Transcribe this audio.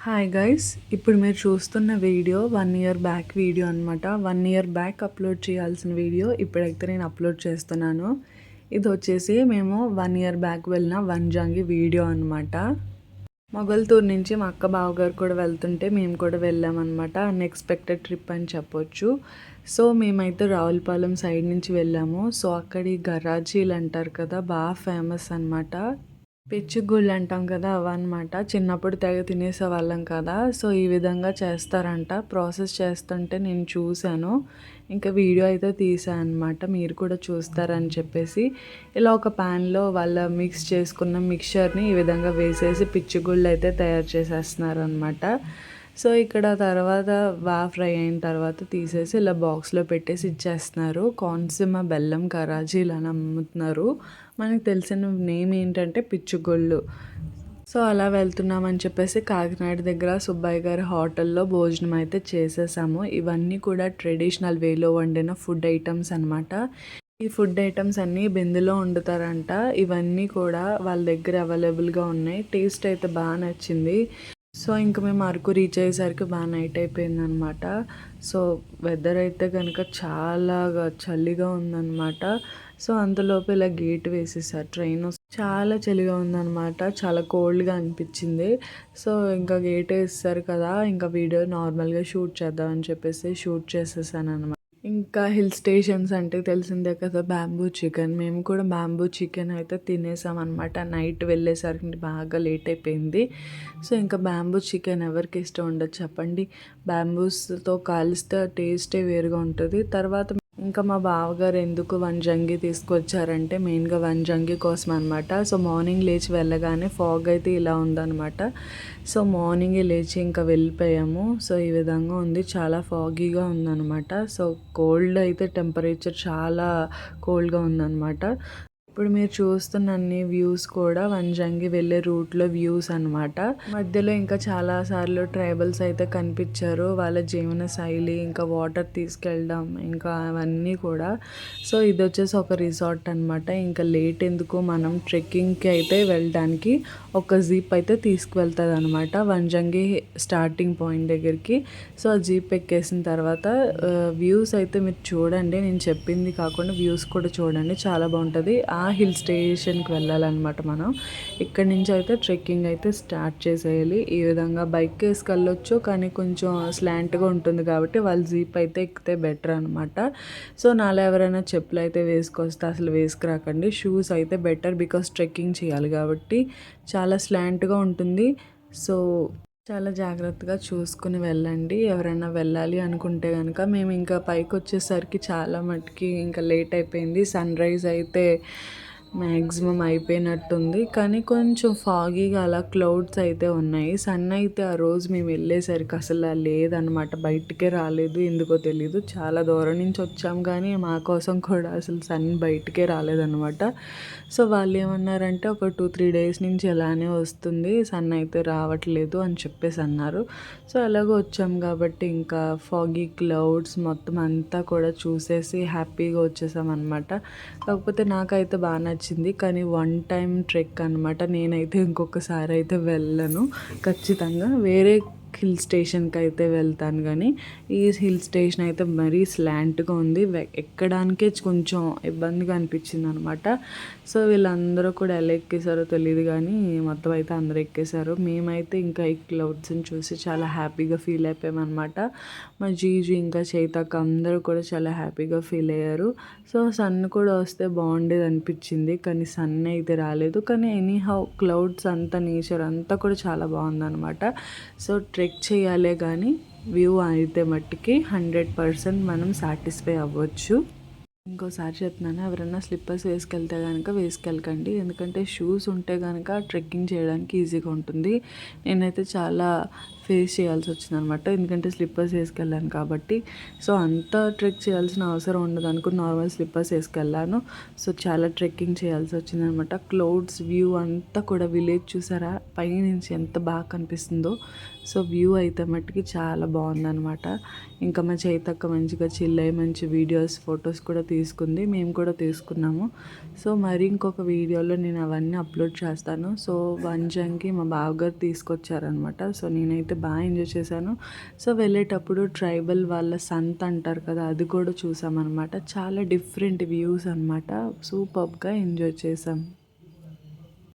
Hi guys, ఇప్పుడు మీరు చూస్తున్న వీడియో 1 ఇయర్ బ్యాక్ వీడియో అనమాట. 1 ఇయర్ బ్యాక్ అప్లోడ్ చేయాల్సిన వీడియో ఇప్పుడైతే నేను అప్లోడ్ చేస్తున్నాను. ఇది వచ్చేసి మేము 1 ఇయర్ బ్యాక్ వెళ్ళిన వంజంగి వీడియో అనమాట. మొగల్తూరు నుంచి మా అక్క బావగారు కూడా వెళ్తుంటే మేము కూడా వెళ్ళామన్నమాట. అన్ఎక్స్పెక్టెడ్ ట్రిప్ అని చెప్పొచ్చు. సో మేమైతే రావులపాలెం సైడ్ నుంచి వెళ్ళాము. సో అక్కడి గరాజీలు అంటారు కదా, బాగా ఫేమస్ అనమాట. పిచ్చుగుళ్ళు అంటాం కదా, అవన్నమాట. చిన్నప్పుడు తెగ తినేసేవాళ్ళం కదా. సో ఈ విధంగా చేస్తారంట. ప్రాసెస్ చేస్తుంటే నేను చూశాను. ఇంకా వీడియో అయితే తీసాను అనమాట. మీరు కూడా చూస్తారని చెప్పేసి ఇలా ఒక ప్యాన్లో వాళ్ళ మిక్స్ చేసుకున్న మిక్చర్ని ఈ విధంగా వేసేసి పిచ్చుగుళ్ళు అయితే తయారు చేసేస్తున్నారు అనమాట. సో ఇక్కడ తర్వాత బాగా ఫ్రై అయిన తర్వాత తీసేసి ఇలా బాక్స్లో పెట్టేసి ఇచ్చేస్తున్నారు. కోనసీమ బెల్లం కరాజీలు అని అమ్ముతున్నారు. మనకు తెలిసిన నేమ్ ఏంటంటే పిచ్చుగొళ్ళు. సో అలా వెళ్తున్నామని చెప్పేసి కాకినాడ దగ్గర సుబ్బయ్య గారి హోటల్లో భోజనం అయితే చేసేసాము. ఇవన్నీ కూడా ట్రెడిషనల్ వేలో వండిన ఫుడ్ ఐటమ్స్ అనమాట. ఈ ఫుడ్ ఐటమ్స్ అన్నీ బిందెలో వండుతారంట. ఇవన్నీ కూడా వాళ్ళ దగ్గర అవైలబుల్గా ఉన్నాయి. టేస్ట్ అయితే బాగా నచ్చింది. సో ఇంక మేము అరకు రీచ్ అయ్యేసరికి బాగా నైట్ అయిపోయిందనమాట. సో వెదర్ అయితే కనుక చాలా చలిగా ఉందన్నమాట. సో అంతలోపు ఇలా గేట్ వేసేసారు. ట్రైన్ చాలా చలిగా ఉందన్నమాట. చాలా కోల్డ్గా అనిపించింది. సో ఇంకా గేట్ వేసేసారు కదా, ఇంకా వీడియో నార్మల్గా షూట్ చేద్దామని చెప్పేసి షూట్ చేసేసాను అనమాట. ఇంకా హిల్ స్టేషన్స్ అంటే తెలిసిందే కదా, బ్యాంబూ చికెన్. మేము కూడా బ్యాంబూ చికెన్ అయితే తినేసాం అనమాట. నైట్ వెళ్ళేసరికి బాగా లేట్ అయిపోయింది. సో ఇంకా బ్యాంబూ చికెన్ ఎవరికి ఇష్టం ఉండదు చెప్పండి. బ్యాంబూస్తో కాలిస్తే టేస్టే వేరుగా ఉంటుంది. తర్వాత ఇంకా మా బావగారు ఎందుకు వంజంగి తీసుకొచ్చారంటే మెయిన్గా వంజంగి కోసం అనమాట. సో మార్నింగ్ లేచి వెళ్ళగానే ఫాగ్ అయితే ఇలా ఉందన్నమాట. సో మార్నింగే లేచి ఇంకా వెళ్ళిపోయాము. సో ఈ విధంగా ఉంది, చాలా ఫాగీగా ఉందన్నమాట. సో కోల్డ్ అయితే టెంపరేచర్ చాలా కోల్డ్గా ఉందన్నమాట. ఇప్పుడు మీరు చూస్తున్న అన్ని వ్యూస్ కూడా వంజంగి వెళ్ళే రూట్లో వ్యూస్ అనమాట. మధ్యలో ఇంకా చాలాసార్లు ట్రైబల్స్ అయితే కనిపించారు. వాళ్ళ జీవన శైలి, ఇంకా వాటర్ తీసుకెళ్ళడం, ఇంకా అవన్నీ కూడా. సో ఇది వచ్చేసి ఒక రిసార్ట్ అనమాట. ఇంకా లేట్ ఎందుకు, మనం ట్రెక్కింగ్కి అయితే వెళ్ళడానికి ఒక జీప్ అయితే తీసుకువెళ్తుంది అనమాట వంజంగి స్టార్టింగ్ పాయింట్ దగ్గరికి. సో ఆ జీప్ ఎక్కేసిన తర్వాత వ్యూస్ అయితే మీరు చూడండి. నేను చెప్పింది కాకుండా వ్యూస్ కూడా చూడండి, చాలా బాగుంటుంది. ఆ హిల్ స్టేషన్కి వెళ్ళాలన్నమాట మనం. ఇక్కడి నుంచి అయితే ట్రెక్కింగ్ అయితే స్టార్ట్ చేసేయాలి. ఈ విధంగా బైక్ వేసుకెళ్ళొచ్చు, కానీ కొంచెం స్లాంట్గా ఉంటుంది కాబట్టి వాళ్ళు జీప్ అయితే ఎక్కితే బెటర్ అనమాట. సో నాలో ఎవరైనా చెప్పులు అయితే వేసుకొస్తే అసలు వేసుకురాకండి. షూస్ అయితే బెటర్, బికాస్ ట్రెక్కింగ్ చేయాలి కాబట్టి చాలా స్లాంట్గా ఉంటుంది. సో చాలా జాగ్రత్తగా చూసుకుని వెళ్ళండి ఎవరైనా వెళ్ళాలి అనుకుంటే కనుక. మేము ఇంకా పైకి వచ్చేసరికి చాలా మటుకి ఇంకా లేట్ అయిపోయింది. సన్ రైజ్ అయితే మ్యాక్సిమం అయిపోయినట్టుంది, కానీ కొంచెం ఫాగీగా అలా క్లౌడ్స్ అయితే ఉన్నాయి. సన్ అయితే ఆ రోజు మేము వెళ్ళేసరికి అసలు లేదనమాట, బయటికే రాలేదు. ఎందుకో తెలీదు, చాలా దూరం నుంచి వచ్చాం కానీ మా కోసం కూడా అసలు సన్ బయటికే రాలేదనమాట. సో వాళ్ళు ఏమన్నారంటే ఒక 2-3 డేస్ నుంచి ఇలానే వస్తుంది, సన్ అయితే రావట్లేదు అని చెప్పేసి అన్నారు. సో అలాగో వచ్చాం కాబట్టి ఇంకా ఫాగీ క్లౌడ్స్ మొత్తం అంతా కూడా చూసేసి హ్యాపీగా వచ్చేసాం అనమాట. కాకపోతే నాకైతే బాగా నచ్చింది, కానీ 1 టైం ట్రెక్ అనమాట. నేనైతే ఇంకొకసారి అయితే వెళ్ళను ఖచ్చితంగా. వేరే హిల్ స్టేషన్కి అయితే వెళ్తాను, కానీ ఈ హిల్ స్టేషన్ అయితే మరీ స్లాంట్గా ఉంది. ఎక్కడానికే కొంచెం ఇబ్బందిగా అనిపించింది అనమాట. సో వీళ్ళందరూ కూడా ఎలా ఎక్కేసారో తెలియదు, కానీ మొత్తం అయితే అందరూ ఎక్కేశారు. మేమైతే ఇంకా ఈ క్లౌడ్స్ని చూసి చాలా హ్యాపీగా ఫీల్ అయిపోయామన్నమాట. మా జీజు ఇంకా చైతక్ అందరూ కూడా చాలా హ్యాపీగా ఫీల్ అయ్యారు. సో సన్ కూడా వస్తే బాగుండేది అనిపించింది, కానీ సన్ అయితే రాలేదు. కానీ ఎనీహౌ క్లౌడ్స్ అంతా, నేచర్ అంతా కూడా చాలా బాగుందన్నమాట. సో ట్రెక్ చేయాలే కానీ వ్యూ అయితే మట్టికి 100% మనం సాటిస్ఫై అవ్వచ్చు. ఇంకోసారి చెప్తున్నాను, ఎవరైనా స్లిప్పర్స్ వేసుకెళ్తే కనుక వేసుకెళ్ళకండి. ఎందుకంటే షూస్ ఉంటే కనుక ట్రెక్కింగ్ చేయడానికి ఈజీగా ఉంటుంది. నేనైతే చాలా ఫేస్ చేయాల్సి వచ్చిందనమాట, ఎందుకంటే స్లిప్పర్స్ వేసుకెళ్ళాను కాబట్టి. సో అంత ట్రెక్ చేయాల్సిన అవసరం ఉండదు అనుకుని నార్మల్ స్లిప్పర్స్ వేసుకెళ్ళాను. సో చాలా ట్రెక్కింగ్ చేయాల్సి వచ్చిందనమాట. క్లౌడ్స్ వ్యూ అంతా కూడా, విలేజ్ చూసారా పైనుంచి ఎంత బాగా కనిపిస్తుందో. సో వ్యూ అయితే మట్టుకి చాలా బాగుందనమాట. ఇంకా మా చైతక్క మంచిగా చిల్ అయ్యి మంచి వీడియోస్, ఫొటోస్ కూడా తీసుకుంది, మేము కూడా తీసుకున్నాము. సో మరి ఇంకొక వీడియోలో నేను అవన్నీ అప్లోడ్ చేస్తాను. సో వంజంగి మా బావగారు తీసుకొచ్చారనమాట. సో నేనైతే బాగా ఎంజాయ్ చేశాను. సో వెళ్ళేటప్పుడు ట్రైబల్ వాళ్ళ సంత అంటారు కదా, అది కూడా చూసామన్నమాట. చాలా డిఫరెంట్ వ్యూస్ అనమాట. సూపర్బ్గా ఎంజాయ్ చేసాం.